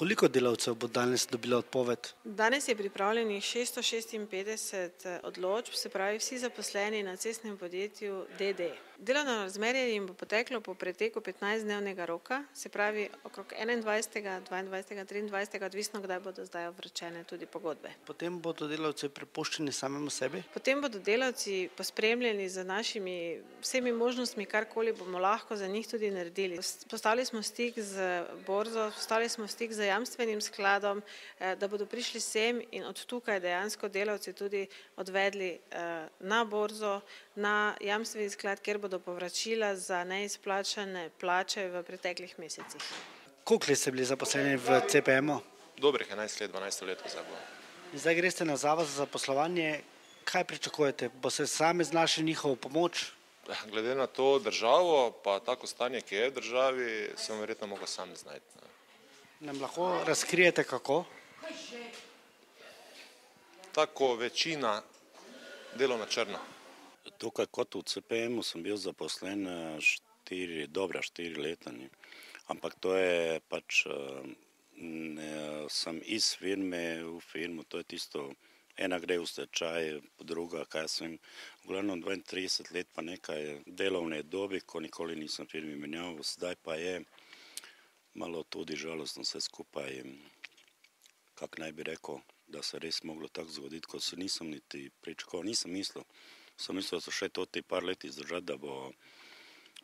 Koliko delavcev bo danes dobilo odpoved? Danes je pripravljenih 656 odločb, se pravi vsi zaposleni na cestnem podjetju DD. Delovno razmerje jim bo poteklo po preteku 15-dnevnega roka, se pravi okrog 21., 22., 23., odvisno kdaj bodo zdaj vročene tudi pogodbe. Potem bodo delavci prepuščeni samemu sebi? Potem bodo delavci pospremljeni z našimi vsemi možnostmi, karkoli bomo lahko za njih tudi naredili. Postavili smo stik z borzo, postavili smo stik z jamstvenim skladom, da bodo prišli sem in od tukaj dejansko delavci tudi odvedli na borzo, na jamstveni sklad, kjer bodo povračila za neizplačane plače v preteklih mesecih. Koliko let ste bili zaposleni v CPM-u? Dobrih 11 let, 12 let zdaj bo. Zdaj greste na Zavod za zaposlovanje. Kaj pričakujete? Bo se sami znašli njihovo pomoč? Glede na to državo, pa tako stanje, ki je v državi, sem verjetno mogel sam znajti. Nam lahko razkrijete kako? Tako večina delo na črno. Tukaj kot v CPM-u sem bil zaposlen 4 leta, ampak to je pač, sem iz firme v firmu, to je tisto, ena gre v stečaj, druga, kaj sem, v glavnem 32 let pa nekaj delovne dobi, ko nikoli nisem firmi menjal, zdaj pa je malo tudi žalostno vse skupaj, kak naj bi rekel, da se res moglo tako zgoditi, ko se nisem niti pričakoval, nisem mislil. Sem mislil, da so še to ti par let izdržati, da bo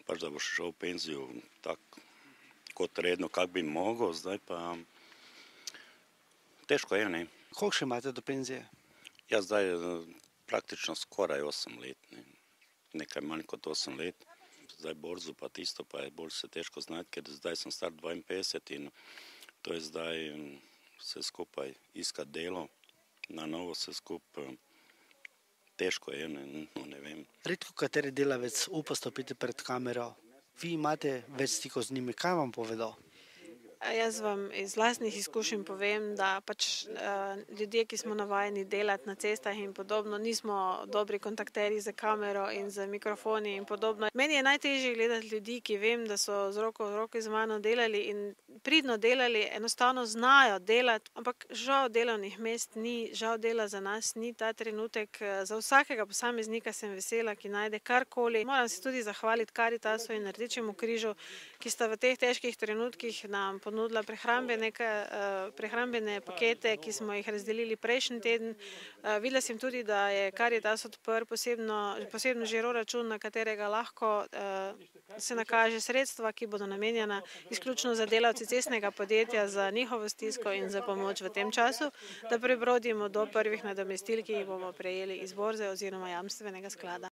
še šel v penzijo tako kot redno, kak bi mogel, zdaj pa težko je, ne. Koliko še imate do penzije? Ja, zdaj praktično skoraj 8 let, nekaj manj kot 8 let. Zdaj borzo pa tisto, pa je bolj se težko znati, ker zdaj sem star 52 in to je zdaj vse skupaj iskati delo, na novo vse skupaj. Težko je, ne vem. Redko kateri delavec upa stopiti pred kamero. Vi imate več stikov z njimi, kaj vam povedo? Jaz vam iz lastnih izkušenj povem, da pač ljudje, ki smo navajeni delati na cestah in podobno, nismo dobri kontakterji za kamero in za mikrofoni in podobno. Meni je najtežje gledati ljudi, ki vem, da so z roko v roki z mano delali in pridno delali, enostavno znajo delati, ampak žal delovnih mest ni, žal dela za nas ni ta trenutek. Za vsakega posameznika sem vesela, ki najde karkoli. Moram se tudi zahvaliti Karitasu in Rdečemu križu, ki sta v teh težkih trenutkih nam ponudila prehrambene pakete, ki smo jih razdelili prejšnji teden. Videla sem tudi, da je Karitas odprl posebno žiro račun, na katerega lahko se nakaže sredstva, ki bodo namenjena izključno za delavce cestnega podjetja, za njihovo stisko in za pomoč v tem času, da prebrodimo do prvih nadomestil, ki jih bomo prejeli iz borze oziroma jamstvenega sklada.